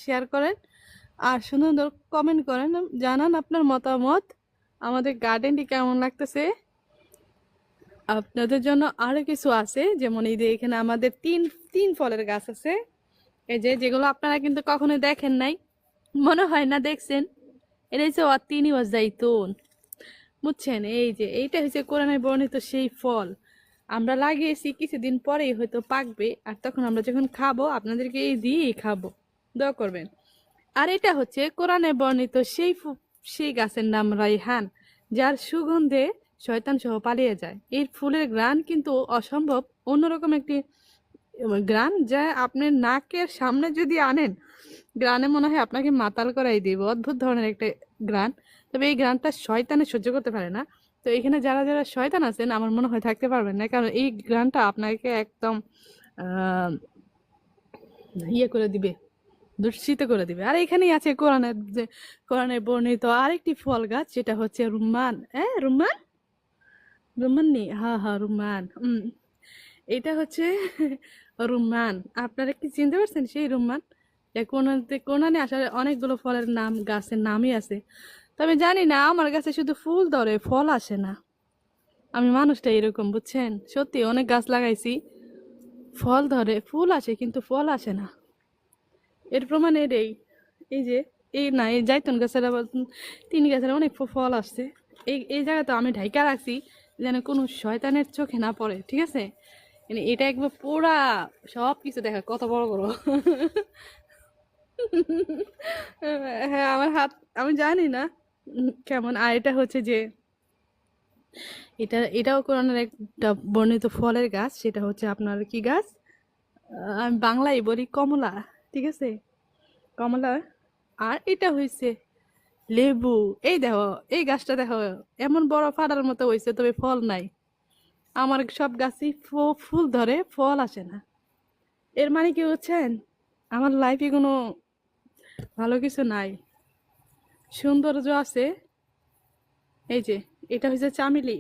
Share করেন আর সুন্দর comment করেন, জানান আপনার মতামত, আমাদের গার্ডেনটি কেমন লাগতেছে। আপনাদের জন্য আরো কিছু আছে, যেমন এই যে এখানে আমাদের তিন তিন ফলের গাছ আছে, এই যে যেগুলো আপনারা কিন্তু কখনো দেখেন নাই, মনে হয় না দেখছেন। এটা হচ্ছে অতিনি ও জাইতুন, বুঝছেন? এই যে এইটা হচ্ছে কোরআনে বর্ণিত সেই ফল, আমরা লাগিয়েছি, কিছুদিন পরেই হয়তো পাকবে, আর তখন আমরা যখন খাবো আপনাদেরকে এই দিয়েই খাবো, দোয়া করবেন। আর এটা হচ্ছে কোরআনে বর্ণিত সেই সেই গাছের নাম রাইহান, যার সুগন্ধে শয়তান সহ পালিয়ে যায়। এই ফুলের ঘ্রাণ কিন্তু অসম্ভব অন্যরকম একটি ঘ্রাণ, যা আপনার নাকের সামনে যদি আনেন, গ্রানে মনে হয় আপনাকে মাতাল করাই দিব, অদ্ভুত ধরনের একটা গ্রান। তবে এই গ্রানটা শয়তানে সহ্য করতে পারে না। তো এখানে যারা যারা শয়তান আছেন আমার মনে হয় থাকতে পারবেন না, কারণ এই গ্রানটা আপনাকে একদম ইয়ে করে দিবে, দূষিত করে দিবে। আর এখানেই আছে কোরআনের যে কোরআনে বর্ণিত আরেকটি ফল গাছ, যেটা হচ্ছে রুম্মান। হ্যাঁ, রুম্মান, রুম্মান নেই, হ্যাঁ হ্যাঁ রুম্মান। এটা হচ্ছে রুম্মান। আপনারা কি চিনতে পারছেন সেই রুম্মান? কোরআনে আসলে অনেকগুলো ফলের নাম, গাছের নামই আছে, তবে জানি না আমার কাছে শুধু ফুল ধরে, ফল আসে না। আমি মানুষটা এরকম, বুঝছেন? সত্যি অনেক গাছ লাগাইছি, ফল ধরে, ফুল আসে কিন্তু ফল আসে না। এর প্রমাণ এটাই, এই যে এই না, এই জাইতুন গাছের আবার তিন গাছের অনেক ফল আসছে। এই এই জায়গাটা আমি ঢাইকা রাখছি যেন কোনো শয়তানের চোখে না পড়ে, ঠিক আছে? মানে এটা একবার পুরা সব কিছু দেখা কত বড় বড়। হ্যাঁ, আমার হাত, আমি জানি না কেমন। আর এটা হচ্ছে যে এটাও কোরআনের একটা বর্ণিত ফলের গাছ, সেটা হচ্ছে আপনার কি গাছ, আমি বাংলায় বলি কমলা, ঠিক আছে, কমলা। আর এটা হয়েছে লেবু। এই দেখো, এই গাছটা দেখো, এমন বড় ফাটার মতো হয়েছে, তবে ফল নাই। আমার সব গাছই ফুল ধরে, ফল আসে না। এর মানে কি বুঝছেন? আমার লাইফে কোনো ভালো কিছু নাই, সৌন্দর্য আছে। এই যে এটা হচ্ছে চামেলি,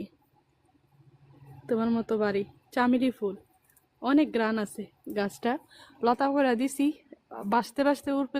তোমার মতো বাড়ি, চামেলি ফুল, অনেক গ্রান আছে গাছটা। লতা করে দিছি, বাঁচতে বাঁচতে উঠবে।